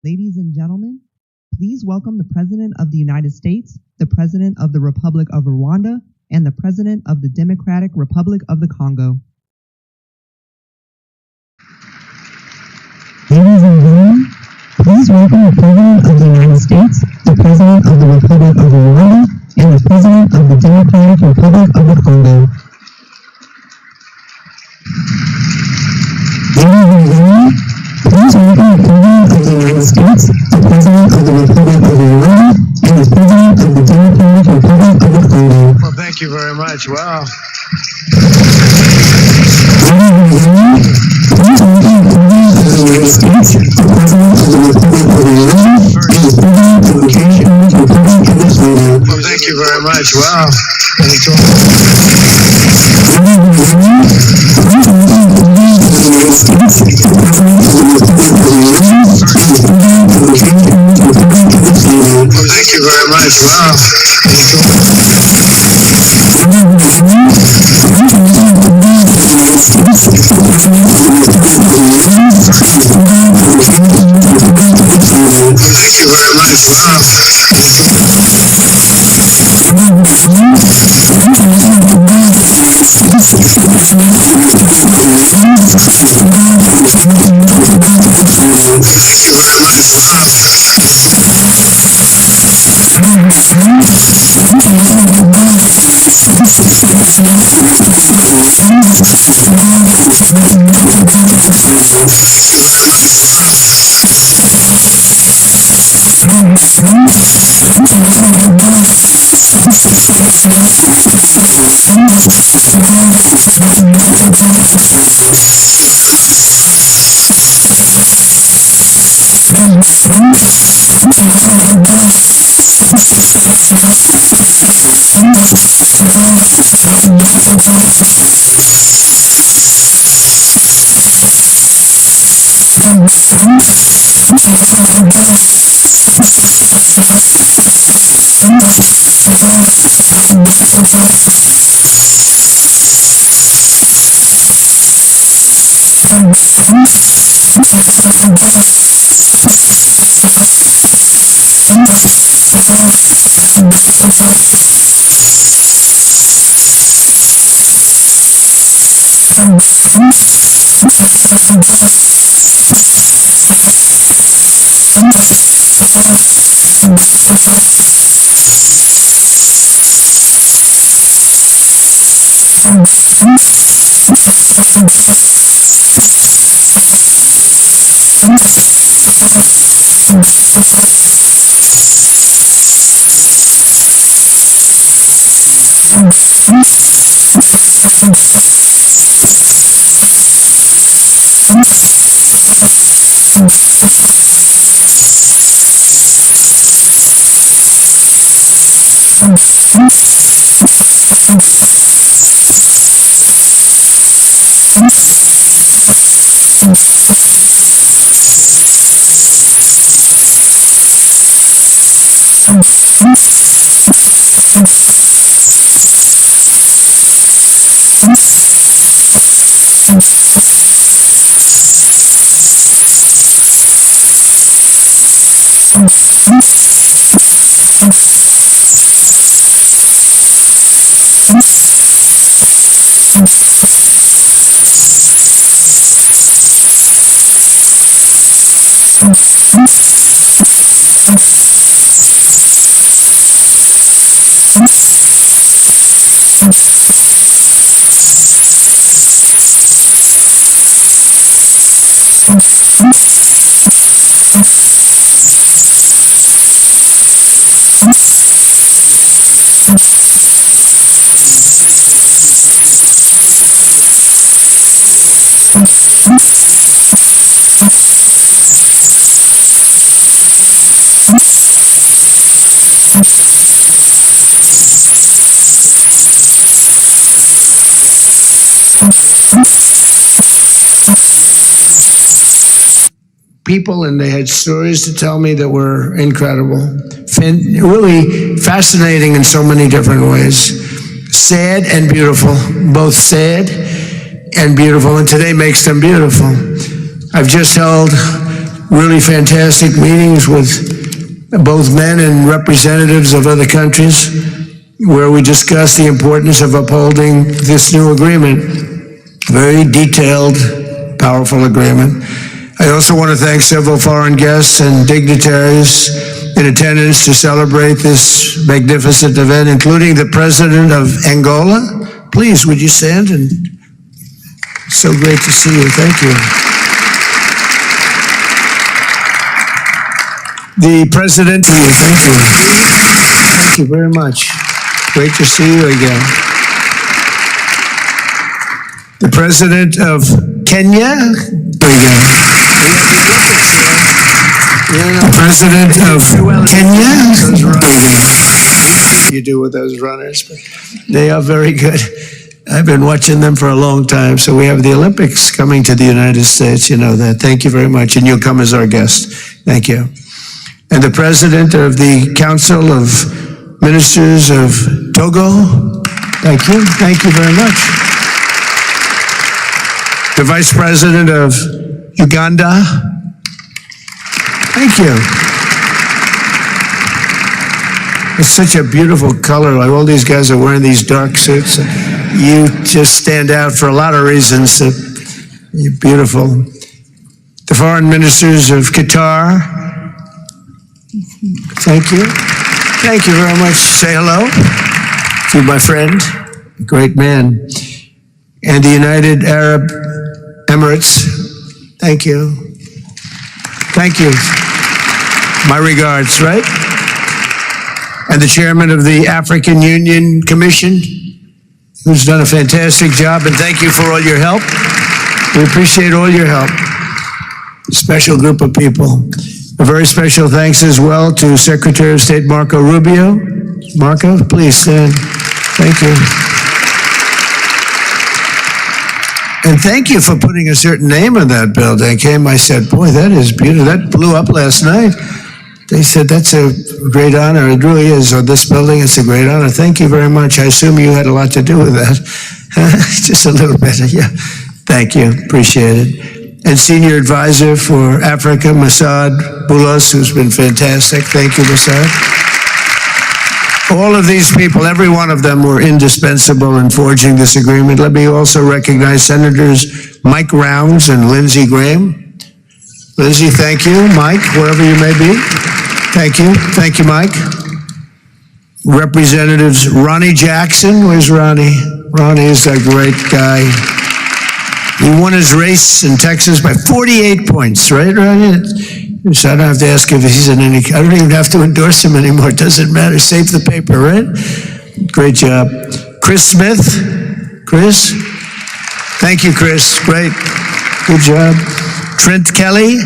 Ladies and gentlemen, please welcome the President of the United States, the President of the Republic of Rwanda, and the President of the Democratic Republic of the Congo. Ladies and gentlemen, please welcome the President of the United States, the President of the Republic of Rwanda, and the President of the Democratic Republic of the Congo. Ladies and gentlemen, please welcome the President of the United States, the President of the Republic of Rwanda, and the President of the Democratic Republic of the Congo. Well, thank you very much. Wow. Ladies and gentlemen, please welcome the President of the United States, the President of the Republic of Rwanda, and the President of the Democratic Republic of the Congo. Well, thank you very much. Wow. Ladies and gentlemen, please welcome the President of the United States, the President of the Republic of Rwanda, and the President of the Democratic Republic of the Congo. Well, thank you very much. Wow. Ladies and gentlemen, please welcome the President of the United States, the President of the Republic of Rwanda, and the President of the Democratic Republic of the Congo. Well, thank you very much. Wow. People, and they had stories to tell me that were incredible, really fascinating in so many different ways. Sad and beautiful, both sad and beautiful, and today makes them beautiful. I've just held really fantastic meetings with both men and representatives of other countries, where we discussed the importance of upholding this new agreement. Very detailed, powerful agreement. I also want to thank several foreign guests and dignitaries in attendance to celebrate this magnificent event, including the President of Angola. Please, would you stand? And so great to see you. Thank you. The President, thank you. Thank you very much. Great to see you again. The President of Kenya, there you go. The President of Kenya, you do with those runners, but they are very good. I've been watching them for a long time. So we have the Olympics coming to the United States, you know that. Thank you very much, and you'll come as our guest. Thank you. And the President of the Council of Ministers of Togo, thank you. Thank you very much. The Vice President of Uganda, thank you. It's such a beautiful color. Like all these guys are wearing these dark suits. You just stand out for a lot of reasons. You're beautiful. The Foreign Ministers of Qatar, thank you. Thank you very much. Say hello to my friend, a great man. And the United Arab Emirates, thank you. Thank you. My regards, right? And the chairman of the African Union Commission, who's done a fantastic job, and thank you for all your help. We appreciate all your help. A special group of people. A very special thanks as well to Secretary of State Marco Rubio. Marco, please stand. Thank you. And thank you for putting a certain name on that building. I said, boy, that is beautiful. That blew up last night. They said, that's a great honor. It really is. On this building, it's a great honor. Thank you very much. I assume you had a lot to do with that. Just a little bit. Yeah. Thank you. Appreciate it. And Senior Advisor for Africa, Masad Boulos, who's been fantastic. Thank you, Masad. All of these people, every one of them were indispensable in forging this agreement. Let me also recognize Senators Mike Rounds and Lindsey Graham. Lindsey, thank you. Mike, wherever you may be. Thank you. Thank you, Mike. Representatives Ronnie Jackson. Where's Ronnie? Ronnie is a great guy. He won his race in Texas by 48 points, right, Ronnie? So I don't have to ask if he's in any, I don't even have to endorse him anymore. It doesn't matter. Save the paper, right? Great job. Chris Smith. Chris? Thank you, Chris. Great. Good job. Trent Kelly.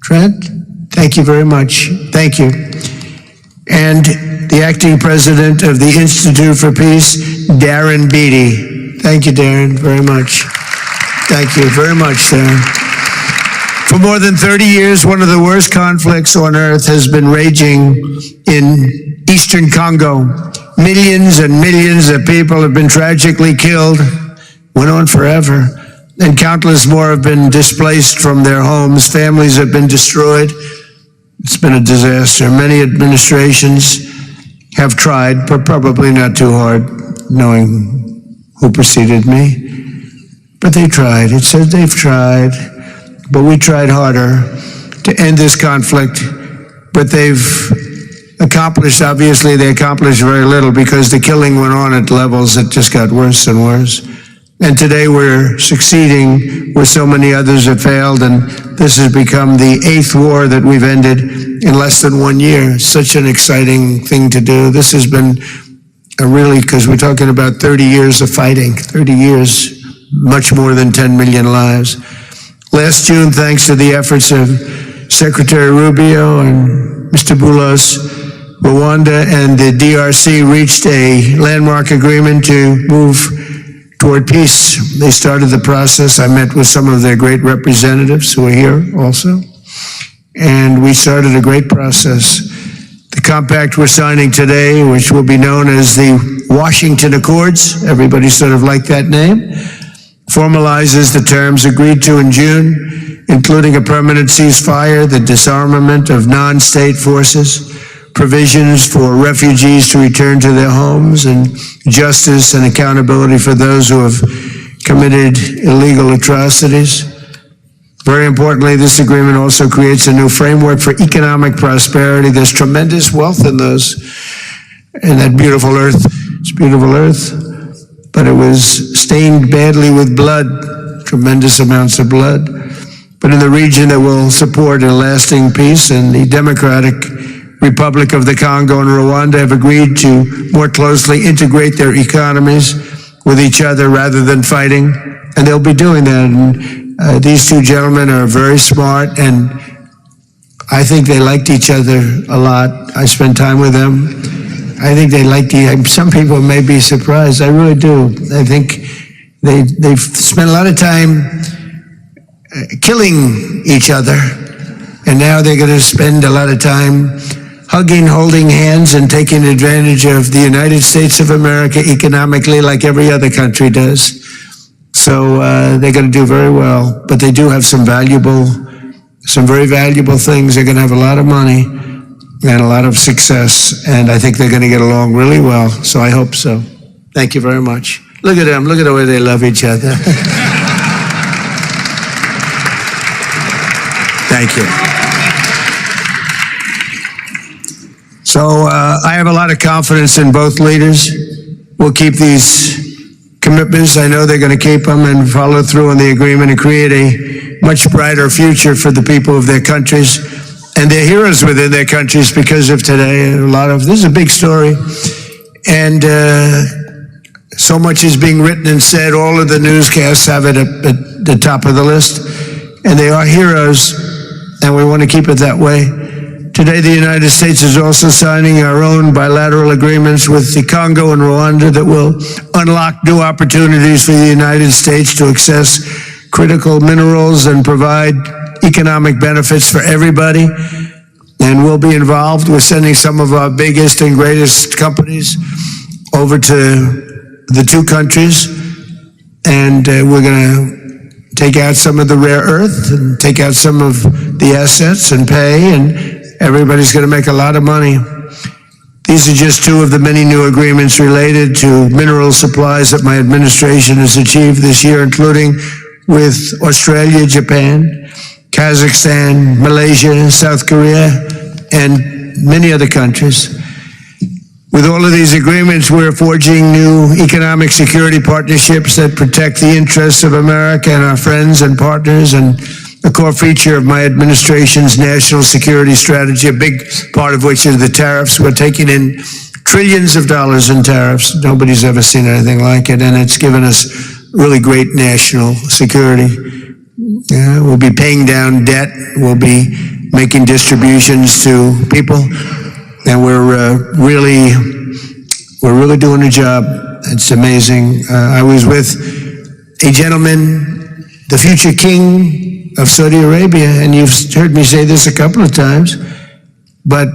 Trent? Thank you very much. Thank you. And the acting president of the Institute for Peace, Darren Beatty. Thank you, Darren, very much. Thank you very much, Darren. For more than 30 years, one of the worst conflicts on earth has been raging in eastern Congo. Millions and millions of people have been tragically killed, went on forever, and countless more have been displaced from their homes. Families have been destroyed. It's been a disaster. Many administrations have tried, but probably not too hard, knowing who preceded me. But they tried. It says they've tried. But we tried harder to end this conflict. But they've accomplished, obviously they accomplished very little, because the killing went on at levels that just got worse and worse. And today we're succeeding where so many others have failed, and this has become the 8th war that we've ended in less than 1 year. Such an exciting thing to do. This has been a really, because we're talking about 30 years of fighting, 30 years, much more than 10 million lives. Last June, thanks to the efforts of Secretary Rubio and Mr. Boulos, Rwanda and the DRC reached a landmark agreement to move toward peace. They started the process. I met with some of their great representatives who are here also, and we started a great process. The compact we're signing today, which will be known as the Washington Accords, everybody sort of liked that name, formalizes the terms agreed to in June including a permanent ceasefire, the disarmament of non-state forces, provisions for refugees to return to their homes, and justice and accountability for those who have committed illegal atrocities. Very importantly, this agreement also creates a new framework for economic prosperity. There's tremendous wealth in that beautiful earth. It's beautiful earth, but it was stained badly with blood, tremendous amounts of blood. But in the region that will support a lasting peace, and the Democratic Republic of the Congo and Rwanda have agreed to more closely integrate their economies with each other rather than fighting, and they'll be doing that. And these two gentlemen are very smart, and I think they liked each other a lot. I spent time with them. I think they liked some people may be surprised. I really do. I think they've spent a lot of time killing each other, and now they're going to spend a lot of time hugging, holding hands, and taking advantage of the United States of America economically like every other country does. So they're going to do very well, but they do have some very valuable things. They're going to have a lot of money and a lot of success, and I think they're going to get along really well, so I hope so. Thank you very much. Look at them. Look at the way they love each other. Thank you. So I have a lot of confidence in both leaders. We'll keep these commitments. I know they're going to keep them and follow through on the agreement and create a much brighter future for the people of their countries. And they're heroes within their countries because of today. This is a big story. And so much is being written and said. All of the newscasts have it at the top of the list. And they are heroes, and we want to keep it that way. Today, the United States is also signing our own bilateral agreements with the Congo and Rwanda that will unlock new opportunities for the United States to access critical minerals and provide economic benefits for everybody. And we'll be involved. We're sending some of our biggest and greatest companies over to the two countries, and we're going to take out some of the rare earth and take out some of the assets and pay, and everybody's going to make a lot of money. These are just two of the many new agreements related to mineral supplies that my administration has achieved this year, including with Australia, Japan, Kazakhstan, Malaysia, South Korea, and many other countries. With all of these agreements, we're forging new economic security partnerships that protect the interests of America and our friends and partners, and a core feature of my administration's national security strategy, a big part of which is the tariffs. We're taking in trillions of dollars in tariffs. Nobody's ever seen anything like it, and it's given us really great national security. We'll be paying down debt. We'll be making distributions to people. And we're really doing a job. It's amazing. I was with a gentleman, the future king of Saudi Arabia, and you've heard me say this a couple of times, but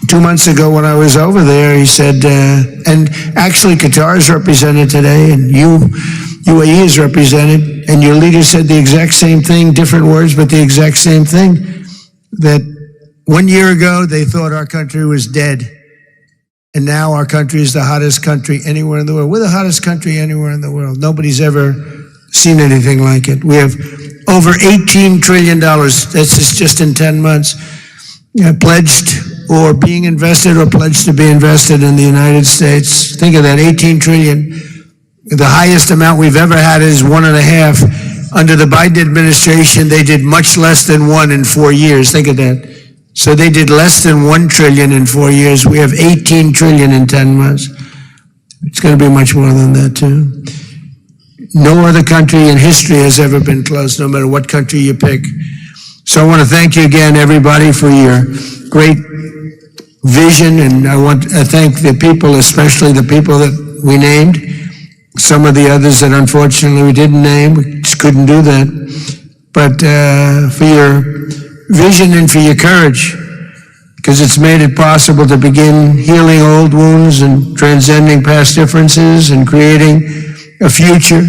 2 months ago when I was over there, he said, and actually Qatar is represented today, and UAE is represented, and your leader said the exact same thing, different words, but the exact same thing, that 1 year ago, they thought our country was dead. And now our country is the hottest country anywhere in the world. We're the hottest country anywhere in the world. Nobody's ever seen anything like it. We have over $18 trillion. That's just in 10 months. Pledged or being invested or pledged to be invested in the United States. Think of that, 18 trillion. The highest amount we've ever had is 1.5. Under the Biden administration, they did much less than 1 in 4 years. Think of that. So they did less than 1 trillion in 4 years. We have 18 trillion in 10 months. It's going to be much more than that too. No other country in history has ever been close, no matter what country you pick. So I want to thank you again, everybody, for your great vision, and I want to thank the people, especially the people that we named. Some of the others that unfortunately we didn't name, we just couldn't do that. But for your vision and for your courage, because it's made it possible to begin healing old wounds and transcending past differences and creating a future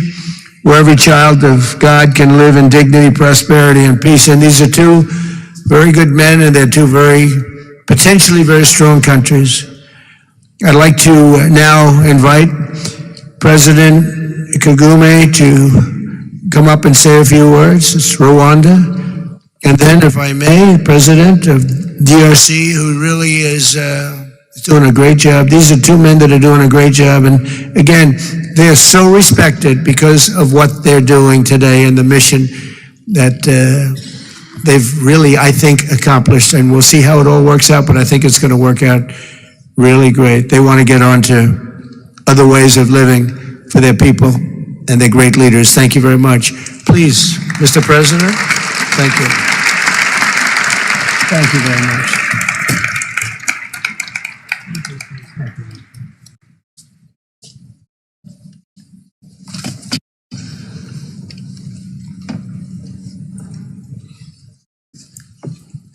where every child of God can live in dignity, prosperity, and peace. And these are two very good men, and they're two potentially very strong countries. I'd like to now invite President Kagame to come up and say a few words. It's Rwanda. And then, if I may, President of DRC, who really is doing a great job. These are two men that are doing a great job. And again, they're so respected because of what they're doing today and the mission that they've really, I think, accomplished. And we'll see how it all works out, but I think it's going to work out really great. They want to get on to other ways of living for their people, and they're great leaders. Thank you very much. Please, Mr. President. Thank you. Thank you very much.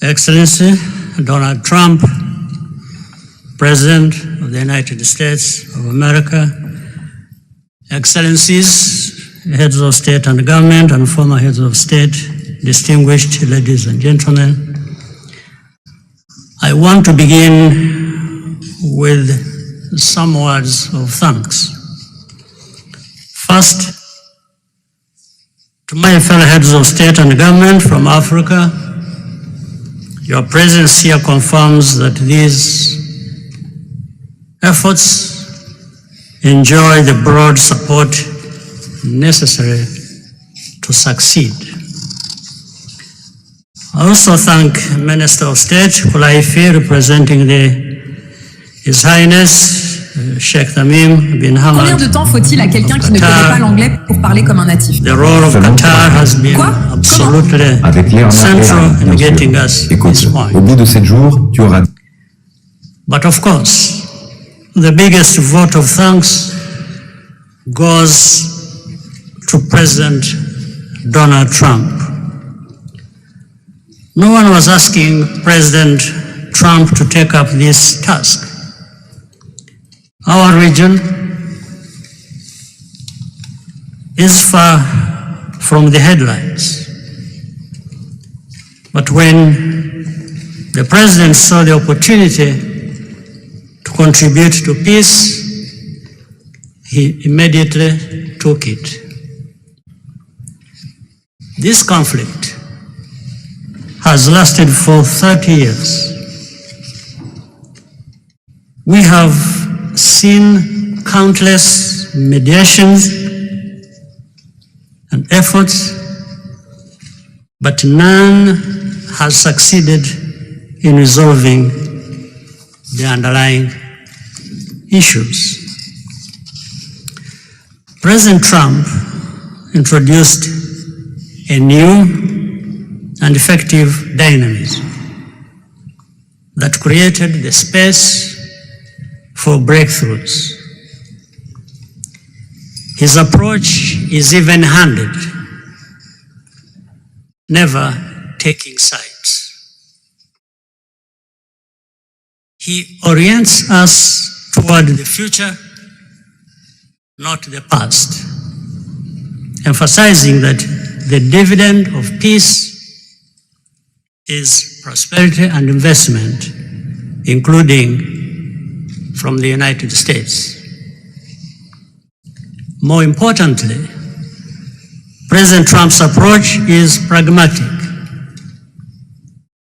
Excellency Donald Trump, President of the United States of America, Excellencies, heads of state and government and former heads of state, distinguished ladies and gentlemen, I want to begin with some words of thanks. First, to my fellow heads of state and government from Africa, your presence here confirms that these efforts enjoy the broad support necessary to succeed. I also thank Minister of State Kalehe, representing His Highness Sheikh Tamim bin Hamad. Combien de temps faut-il à quelqu'un qui ne connaît pas l'anglais pour parler comme un natif? The role of Qatar has been absolutely central in getting us this point. Au bout de 7 jours, tu auras... But of course, the biggest vote of thanks goes to President Donald Trump. No one was asking President Trump to take up this task. Our region is far from the headlines. But when the President saw the opportunity to contribute to peace, he immediately took it. This conflict has lasted for 30 years. We have seen countless mediations and efforts, but none has succeeded in resolving the underlying issues. President Trump introduced a new and effective dynamism that created the space for breakthroughs. His approach is even-handed, never taking sides. He orients us toward the future, not the past, emphasizing that the dividend of peace is prosperity and investment, including from the United States. More importantly, President Trump's approach is pragmatic.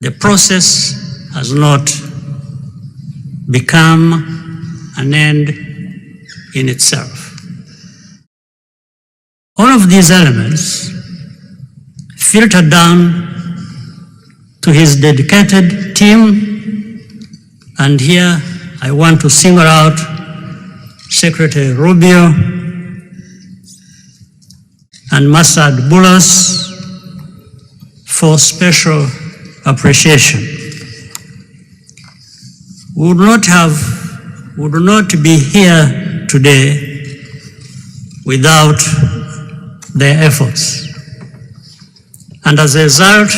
The process has not become an end in itself. All of these elements filter down to his dedicated team, and here I want to single out Secretary Rubio and Masad Boulos for special appreciation. We would not be here today without their efforts. And as a result,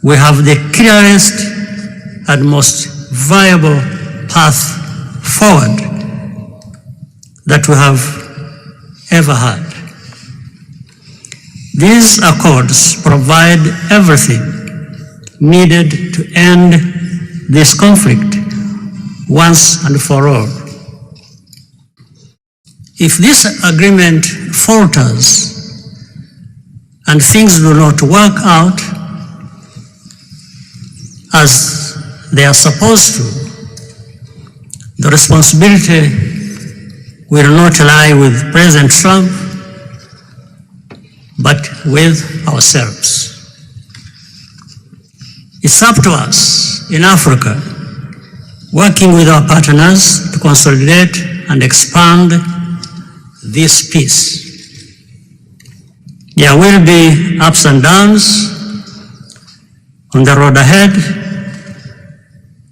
we have the clearest and most viable path forward that we have ever had. These accords provide everything needed to end this conflict once and for all. If this agreement falters and things do not work out as they are supposed to, the responsibility will not lie with President Trump, but with ourselves. It's up to us in Africa, working with our partners to consolidate and expand this peace. There will be ups and downs on the road ahead.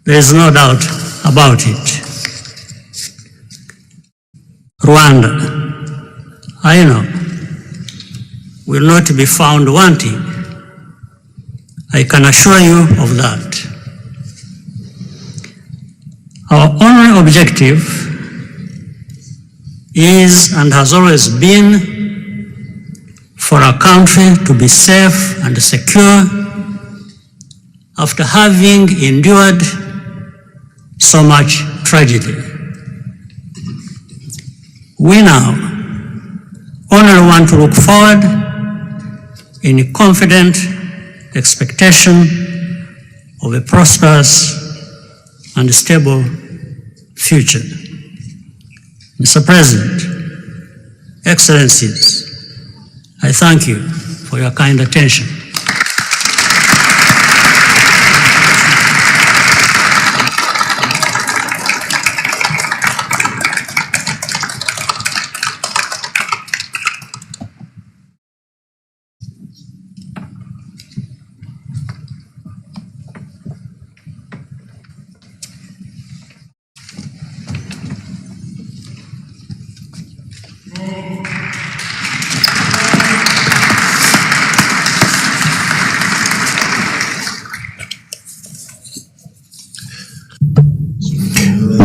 There is no doubt about it. Rwanda, I know, will not be found wanting. I can assure you of that. Our only objective is and has always been for our country to be safe and secure after having endured so much tragedy. We now only want to look forward in confident expectation of a prosperous and stable future. Mr. President, Excellencies, I thank you for your kind attention.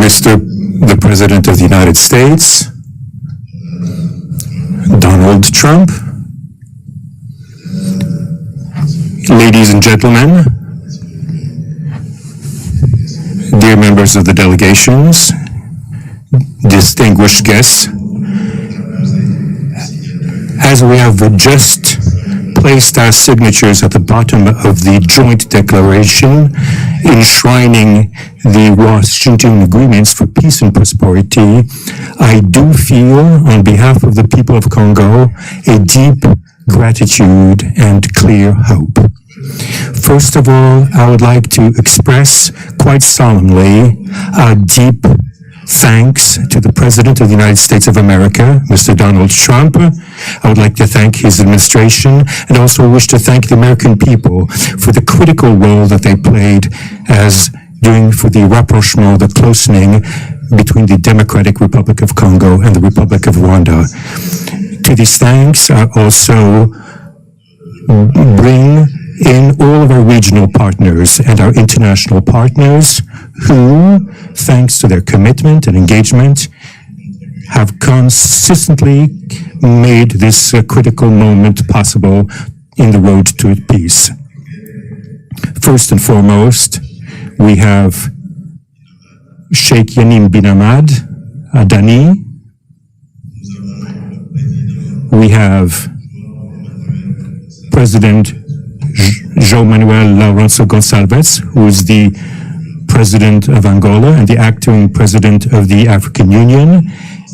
Mr. the President of the United States, Donald Trump, ladies and gentlemen, dear members of the delegations, distinguished guests, as we have just placed our signatures at the bottom of the joint declaration enshrining the Washington agreements for peace and prosperity, I do feel, on behalf of the people of Congo, a deep gratitude and clear hope. First of all, I would like to express quite solemnly our deep thanks to the President of the United States of America, Mr. Donald Trump. I would like to thank his administration and also wish to thank the American people for the critical role that they played as doing for the rapprochement, the closening between the Democratic Republic of Congo and the Republic of Rwanda. To these thanks, I also bring in all of our regional partners and our international partners who, thanks to their commitment and engagement, have consistently made this critical moment possible in the road to peace. First and foremost, we have Sheikh Yanim bin Ahmad Adani. We have President João Manuel Lourenço Gonçalves, who is the President of Angola and the acting President of the African Union.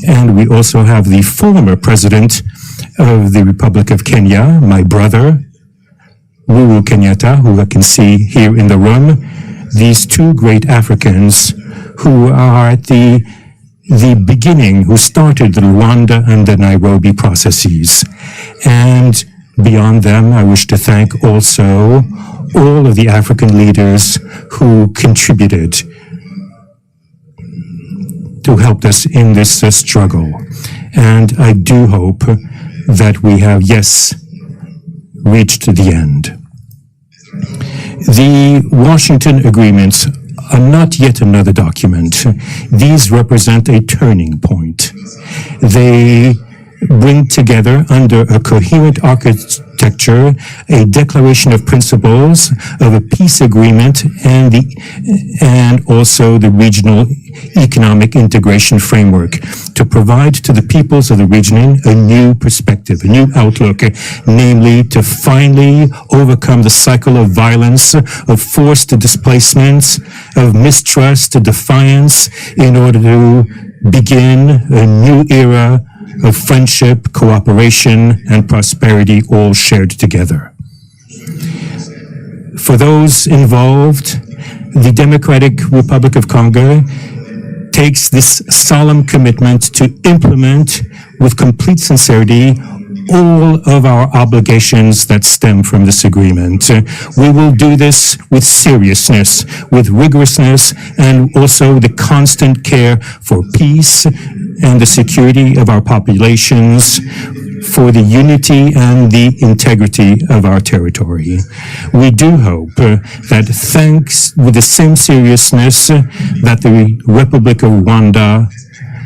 And we also have the former President of the Republic of Kenya, my brother, Uhuru Kenyatta, who I can see here in the room. These two great Africans who are at the beginning, who started the Rwanda and the Nairobi processes. And beyond them, I wish to thank also all of the African leaders who contributed to help us in this struggle. And I do hope that we have, yes, reached the end. The Washington agreements are not yet another document. These represent a turning point. They bring together under a coherent architecture architecture, a declaration of principles of a peace agreement, and also the regional economic integration framework to provide to the peoples of the region a new perspective, a new outlook, namely to finally overcome the cycle of violence, of forced displacements, of mistrust, defiance, in order to begin a new era of friendship, cooperation, and prosperity, all shared together. For those involved, the Democratic Republic of Congo takes this solemn commitment to implement with complete sincerity all of our obligations that stem from this agreement. We will do this with seriousness, with rigorousness, and also the constant care for peace and the security of our populations, for the unity and the integrity of our territory. We do hope that thanks with the same seriousness that the Republic of Rwanda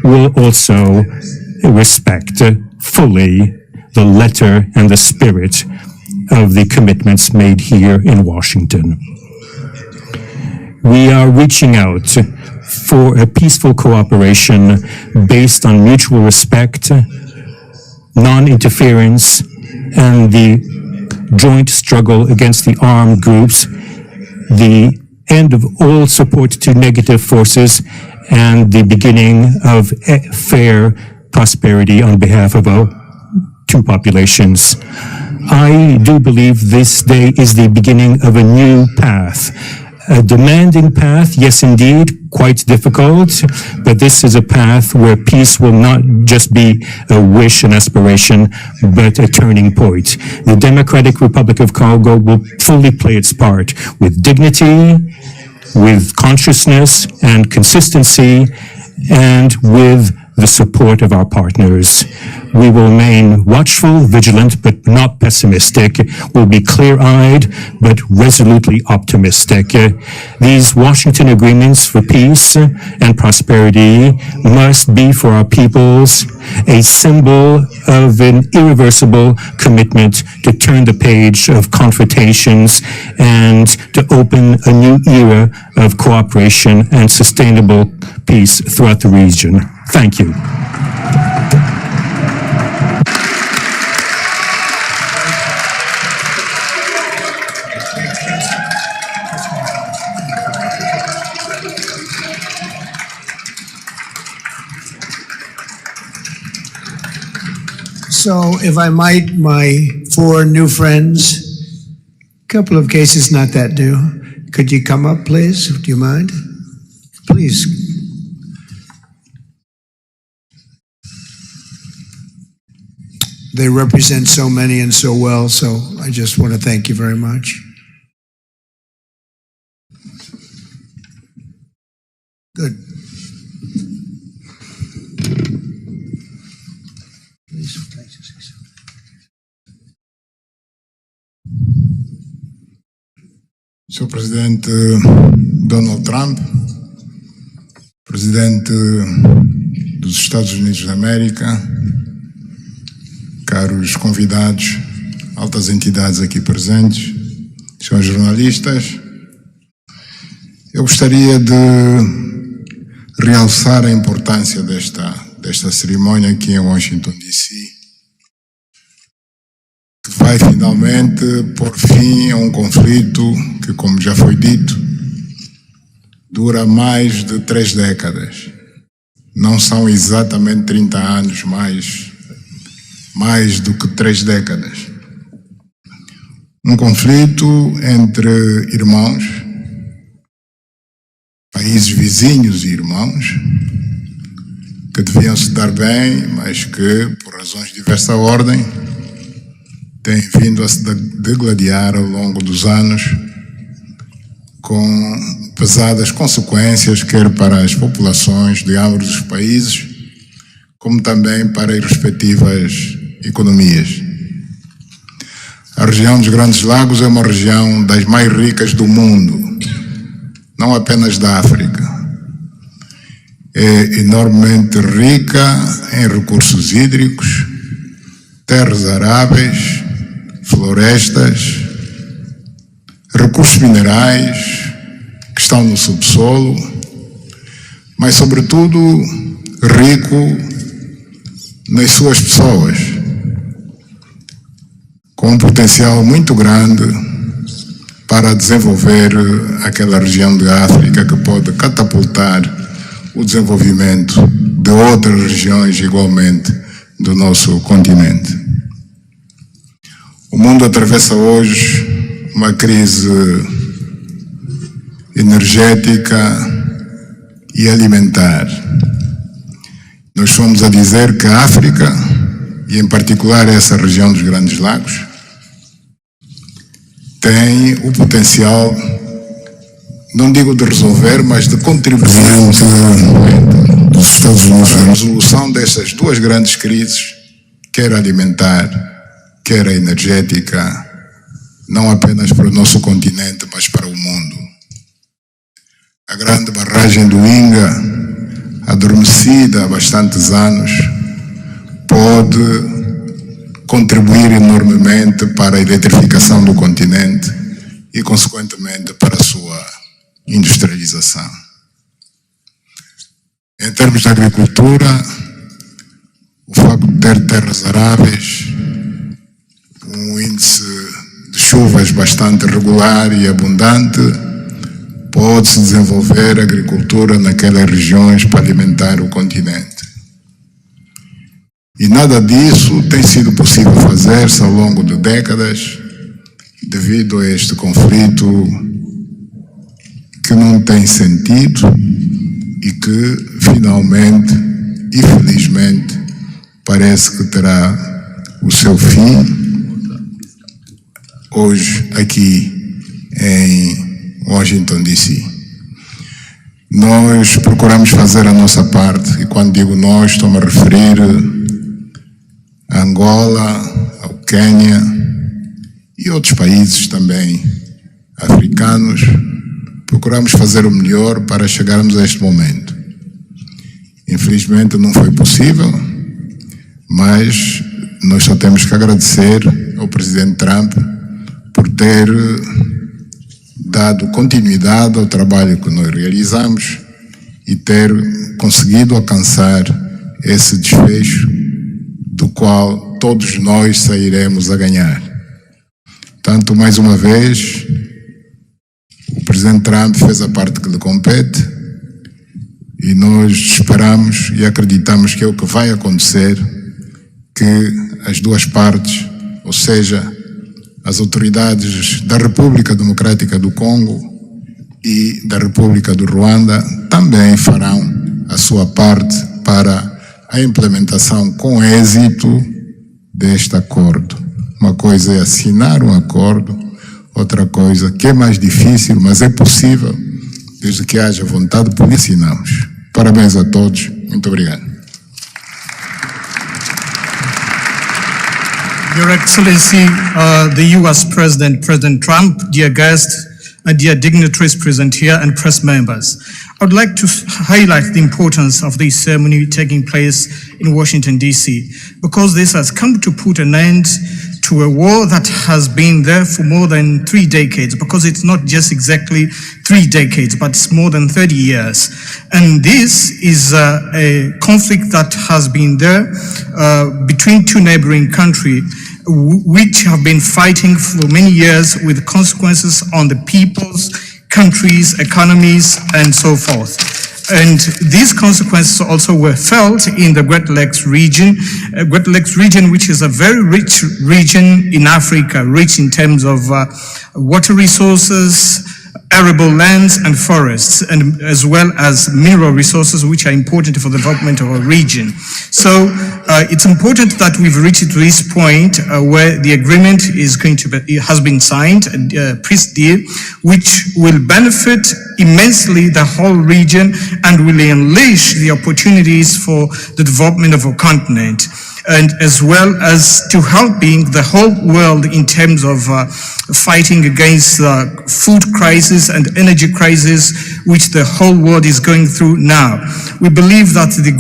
will also respect fully the letter and the spirit of the commitments made here in Washington. We are reaching out for a peaceful cooperation based on mutual respect, non-interference, and the joint struggle against the armed groups, the end of all support to negative forces, and the beginning of fair prosperity on behalf of our two populations. I do believe this day is the beginning of a new path. A demanding path, yes indeed, quite difficult, but this is a path where peace will not just be a wish, an aspiration, but a turning point. The Democratic Republic of Congo will fully play its part with dignity, with consciousness and consistency, and with the support of our partners. We will remain watchful, vigilant, but not pessimistic. We'll be clear-eyed, but resolutely optimistic. These Washington agreements for peace and prosperity must be for our peoples a symbol of an irreversible commitment to turn the page of confrontations and to open a new era of cooperation and sustainable peace throughout the region. Thank you. So if I might, my four new friends, a couple of cases not that new. Could you come up, please? Do you mind? Please. They represent so many and so well, so I just want to thank you very much. Good. Sr. Presidente Donald Trump, Presidente dos Estados Unidos da América, caros convidados, altas entidades aqui presentes, senhores jornalistas, eu gostaria de realçar a importância desta cerimônia aqui em Washington, D.C., que vai finalmente pôr fim a um conflito que, como já foi dito, dura mais de 3 décadas. Não são exatamente 30 anos, mais do que 3 décadas. Um conflito entre irmãos, países vizinhos e irmãos, que deviam se dar bem, mas que, por razões de diversa ordem, têm vindo a se degladiar ao longo dos anos, com pesadas consequências, quer para as populações de ambos os países, como também para as respectivas economias. A região dos Grandes Lagos é uma região das mais ricas do mundo, não apenas da África. É enormemente rica em recursos hídricos, terras aráveis, florestas, recursos minerais que estão no subsolo, mas sobretudo rico nas suas pessoas, com um potencial muito grande para desenvolver aquela região de África que pode catapultar o desenvolvimento de outras regiões igualmente do nosso continente. O mundo atravessa hoje uma crise energética e alimentar. Nós fomos a dizer que a África, e em particular essa região dos Grandes Lagos, tem o potencial, não digo de resolver, mas de contribuir na resolução dessas duas grandes crises, quer alimentar, quer a energética, não apenas para o nosso continente, mas para o mundo. A grande barragem do Inga, adormecida há bastantes anos, pode contribuir enormemente para a eletrificação do continente e, consequentemente, para a sua industrialização. Em termos de agricultura, o facto de ter terras aráveis, um índice de chuvas bastante regular e abundante, pode-se desenvolver agricultura naquelas regiões para alimentar o continente. E nada disso tem sido possível fazer-se ao longo de décadas, devido a este conflito que não tem sentido e que, finalmente e felizmente, parece que terá o seu fim hoje aqui em Washington, D.C. Nós procuramos fazer a nossa parte, e quando digo nós, estou-me a referir a Angola, ao Quênia e outros países também africanos. Procuramos fazer o melhor para chegarmos a este momento. Infelizmente não foi possível, mas nós só temos que agradecer ao presidente Trump por ter dado continuidade ao trabalho que nós realizamos e ter conseguido alcançar esse desfecho do qual todos nós sairemos a ganhar. Portanto, mais uma vez, o presidente Trump fez a parte que lhe compete e nós esperamos e acreditamos que é o que vai acontecer, que as duas partes, ou seja, as autoridades da República Democrática do Congo e da República do Rwanda também farão a sua parte para a implementação com êxito deste acordo. Uma coisa é assinar um acordo, outra coisa que é mais difícil, mas é possível, desde que haja vontade política. Assinamos. Parabéns a todos. Muito obrigado. Your Excellency, the U.S. President, President Trump, dear guests, and dear dignitaries present here and press members. I would like to highlight the importance of this ceremony taking place in Washington, D.C., because this has come to put an end to a war that has been there for more than 3 decades, because it's not just exactly 3 decades, but it's more than 30 years. And this is a conflict that has been there between two neighboring countries, which have been fighting for many years with consequences on the peoples, countries, economies, and so forth. And these consequences also were felt in the Great Lakes region, which is a very rich region in Africa, rich in terms of water resources, arable lands and forests, and as well as mineral resources, which are important for the development of our region. So it's important that we've reached to this point where the agreement is going to be, has been signed, a peace deal, which will benefit immensely the whole region and will unleash the opportunities for the development of our continent, and as well as to helping the whole world in terms of fighting against the food crisis and energy crisis which the whole world is going through now. We believe that the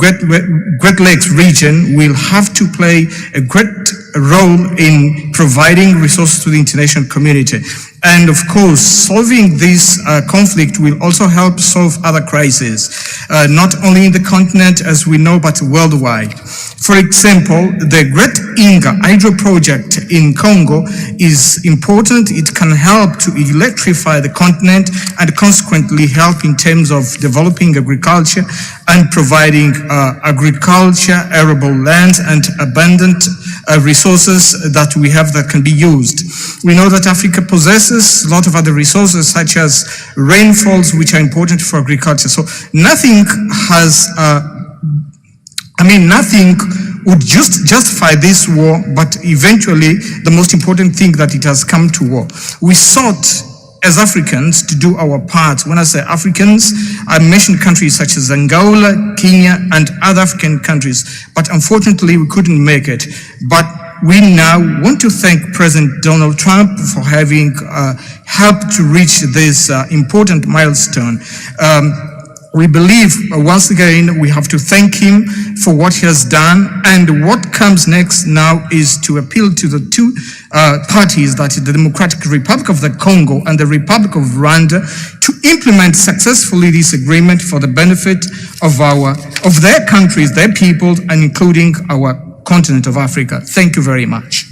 Great Lakes region will have to play a great role in providing resources to the international community. And of course, solving this conflict will also help solve other crises, not only in the continent as we know, but worldwide. For example, the Great Inga Hydro project in Congo is important. It can help to electrify the continent and consequently help in terms of developing agriculture and providing agriculture, arable lands and abundant resources that we have that can be used. We know that Africa possesses a lot of other resources such as rainfalls, which are important for agriculture. So nothing has, nothing would just justify this war, but eventually the most important thing that it has come to war. We sought as Africans to do our part. When I say Africans, I mentioned countries such as Angola, Kenya, and other African countries, but unfortunately we couldn't make it. But we now want to thank President Donald Trump for having helped to reach this important milestone. We believe, once again, we have to thank him for what he has done, and what comes next now is to appeal to the two parties, that is the Democratic Republic of the Congo and the Republic of Rwanda, to implement successfully this agreement for the benefit of their countries, their people, and including our continent of Africa. Thank you very much.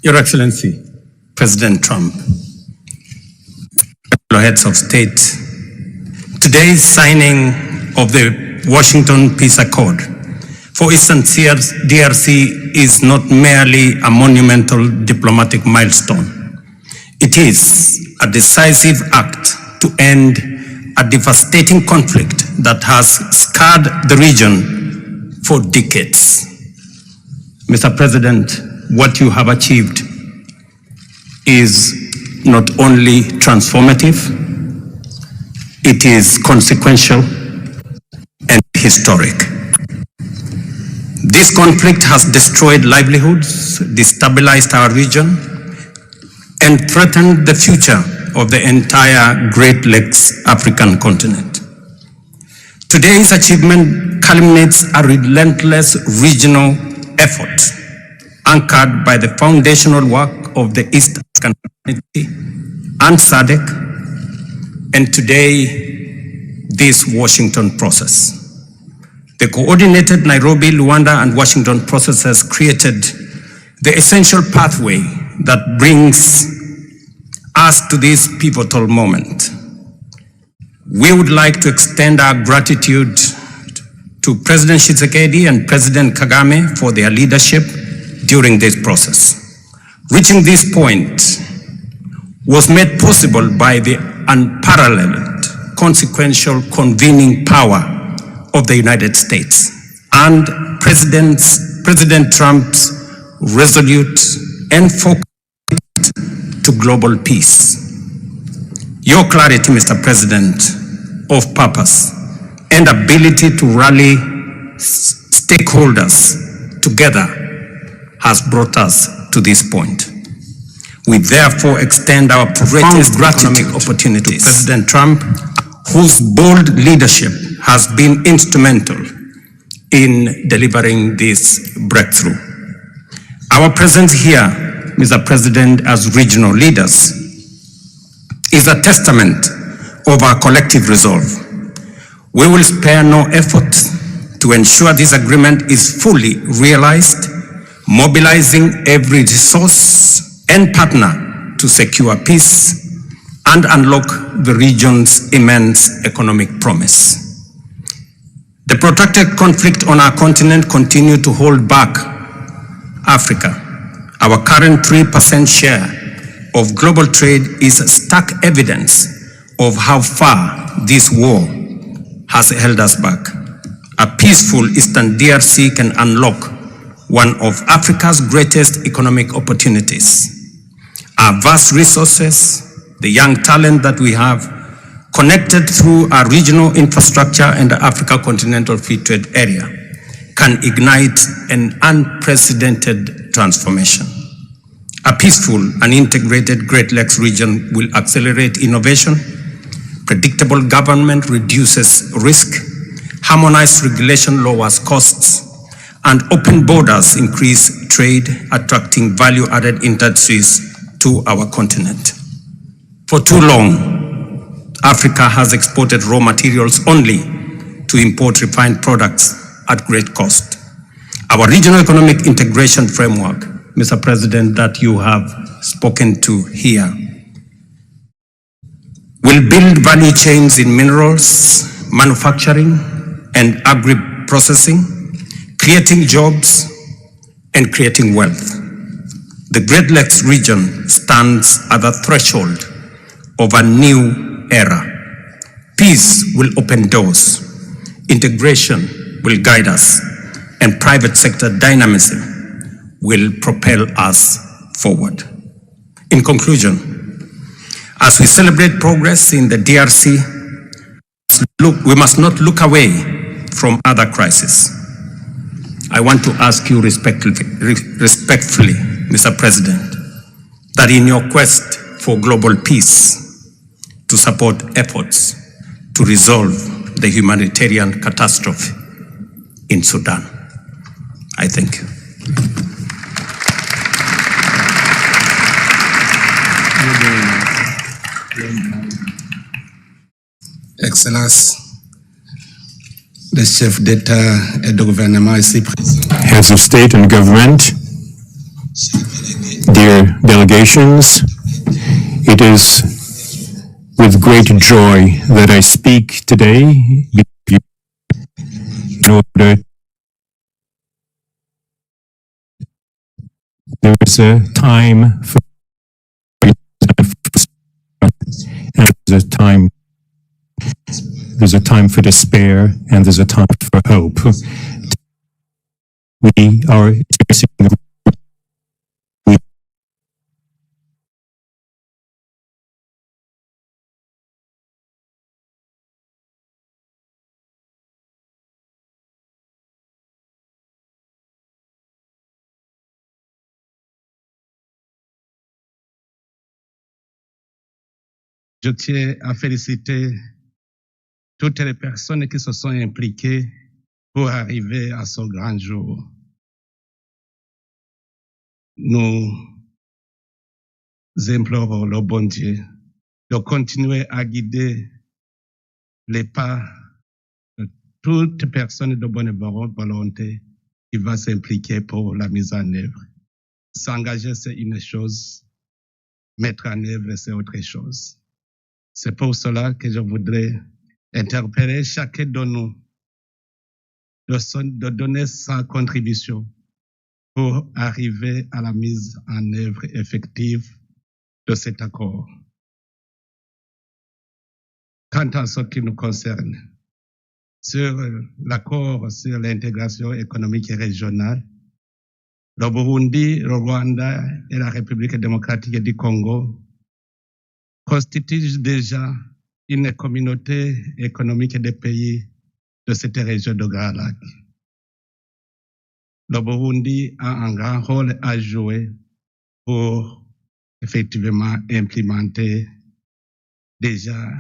Your Excellency, President Trump, fellow heads of state, today's signing of the Washington Peace Accord for Eastern DRC is not merely a monumental diplomatic milestone. It is a decisive act to end a devastating conflict that has scarred the region for decades. Mr. President, what you have achieved is not only transformative, it is consequential and historic. This conflict has destroyed livelihoods, destabilized our region, and threatened the future of the entire Great Lakes African continent. Today's achievement culminates a relentless regional effort anchored by the foundational work of the East African Community and SADC, and today, this Washington process. The coordinated Nairobi, Rwanda, and Washington processes created the essential pathway that brings us to this pivotal moment. We would like to extend our gratitude to President Tshisekedi and President Kagame for their leadership during this process. Reaching this point was made possible by the unparalleled consequential convening power of the United States and President Trump's resolute and focused to global peace. Your clarity, Mr. President, of purpose and ability to rally stakeholders together has brought us to this point. We therefore extend our greatest economic opportunities to President Trump, whose bold leadership has been instrumental in delivering this breakthrough. Our presence here, Mr. President, as regional leaders, is a testament of our collective resolve. We will spare no effort to ensure this agreement is fully realized, mobilizing every resource and partner to secure peace and unlock the region's immense economic promise. The protracted conflict on our continent continues to hold back Africa. Our current 3% share of global trade is stark evidence of how far this war has held us back. A peaceful Eastern DRC can unlock one of Africa's greatest economic opportunities. Our vast resources, the young talent that we have, connected through our regional infrastructure and the Africa Continental Free Trade Area, can ignite an unprecedented transformation. A peaceful and integrated Great Lakes region will accelerate innovation, predictable government reduces risk, Harmonized regulation lowers costs, and open borders increase trade, attracting value-added industries to our continent. For too long, Africa has exported raw materials only to import refined products at great cost. Our regional economic integration framework, Mr. President, that you have spoken to here, will build value chains in minerals, manufacturing, and agri-processing, creating jobs and creating wealth. The Great Lakes region stands at the threshold of a new era. Peace will open doors, integration will guide us, and private sector dynamism will propel us forward. In conclusion, as we celebrate progress in the DRC, we must not look away from other crises. I want to ask you respectfully, Mr. President, that in your quest for global peace, to support efforts to resolve the humanitarian catastrophe in Sudan. I thank you. Excellence, le chef d'État et de gouvernement ici présent. Heads of state and government, dear delegations, it is with great joy that I speak today in order. There is a time for and there's a time for despair and there's a time for hope. We are experiencing Je tiens à féliciter toutes les personnes qui se sont impliquées pour arriver à ce grand jour. Nous implorons le bon Dieu de continuer à guider les pas de toute personne de bonne volonté qui va s'impliquer pour la mise en œuvre. S'engager, c'est une chose, mettre en œuvre, c'est autre chose. C'est pour cela que je voudrais interpeller chacun de nous de donner sa contribution pour arriver à la mise en œuvre effective de cet accord. Quant à ce qui nous concerne, sur l'accord sur l'intégration économique et régionale, le Burundi, le Rwanda et la République démocratique du Congo constituent déjà une communauté économique des pays de cette région de Grand Lac. Le Burundi a un grand rôle à jouer pour effectivement implémenter déjà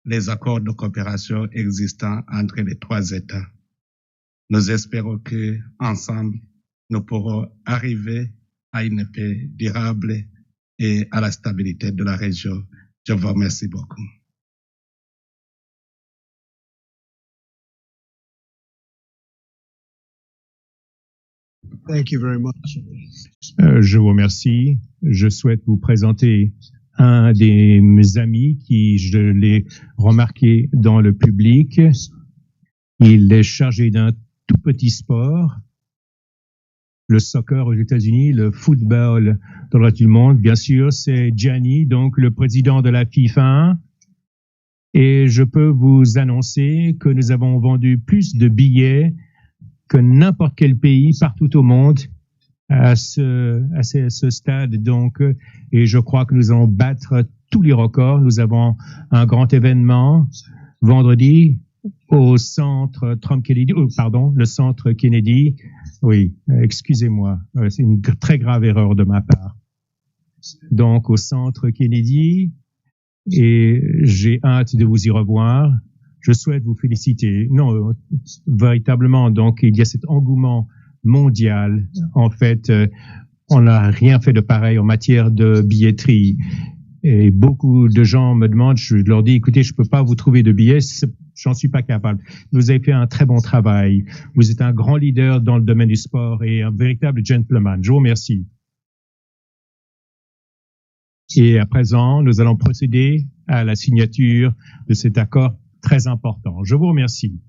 les accords de coopération existants entre les trois États. Nous espérons que ensemble, nous pourrons arriver à une paix durable et à la stabilité de la région. Je vous remercie beaucoup. Thank you very much. Je vous remercie. Je souhaite vous présenter un de mes amis qui, je l'ai remarqué dans le public. Il est chargé d'un tout petit sport, le soccer aux États-Unis, le football dans le reste du monde. Bien sûr, c'est Gianni, donc le président de la FIFA. Et je peux vous annoncer que nous avons vendu plus de billets que n'importe quel pays partout au monde à ce stade. Donc, et je crois que nous allons battre tous les records. Nous avons un grand événement vendredi au centre Kennedy, le centre Kennedy. Oui, excusez-moi, c'est une très grave erreur de ma part. Donc, au centre Kennedy, et j'ai hâte de vous y revoir. je souhaite vous féliciter. Non, véritablement, donc, il y a cet engouement mondial. En fait, on n'a rien fait de pareil en matière de billetterie. Et beaucoup de gens me demandent, je leur dis, écoutez, je peux pas vous trouver de billets, j'en suis pas capable. Vous avez fait un très bon travail. Vous êtes un grand leader dans le domaine du sport et un véritable gentleman. Je vous remercie. Et à présent, nous allons procéder à la signature de cet accord très important. Je vous remercie.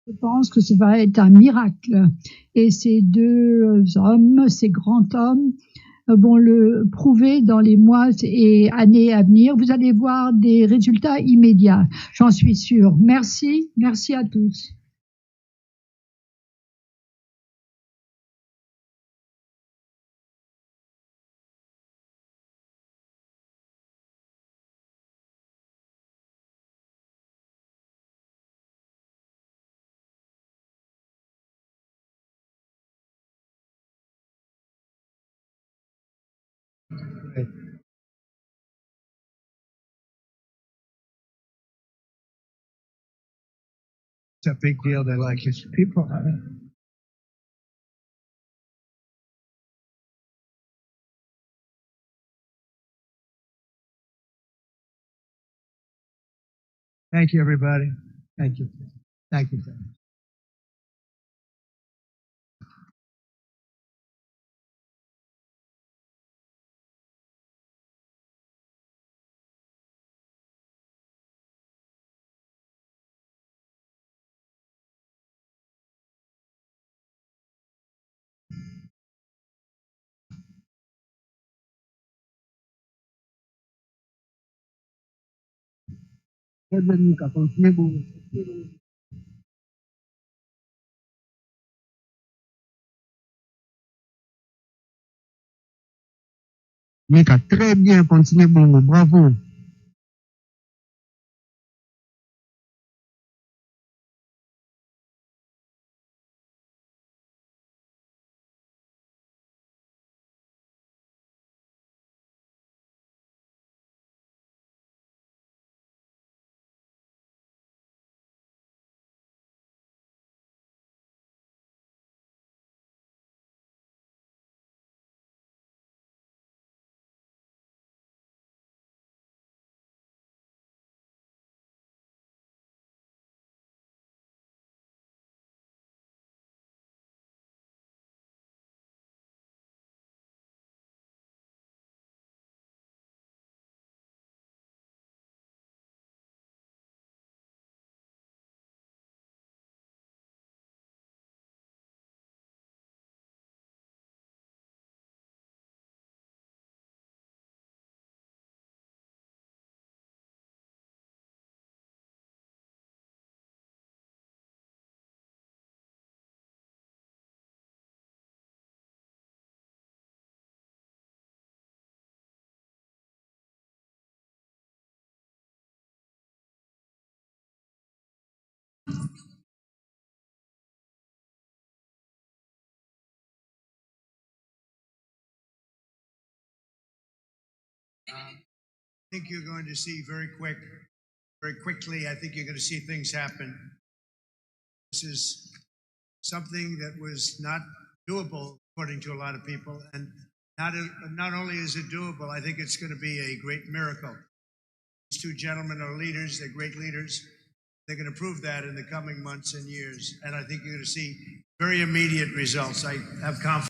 Je pense que ça va être un miracle. Et ces deux hommes, ces grands hommes, vont le prouver dans les mois et années à venir. Vous allez voir des résultats immédiats, j'en suis sûre. Merci, merci à tous. It's a big deal. They like his people. Thank you, everybody. Thank you. Thank you. Mika, très bien, continuez, Bongo, bravo. I think you're going to see very quickly, I think you're going to see things happen. This is something that was not doable, according to a lot of people. And not only is it doable, I think it's going to be a great miracle. These two gentlemen are leaders, they're great leaders. They're going to prove that in the coming months and years. And I think you're going to see very immediate results. I have confidence.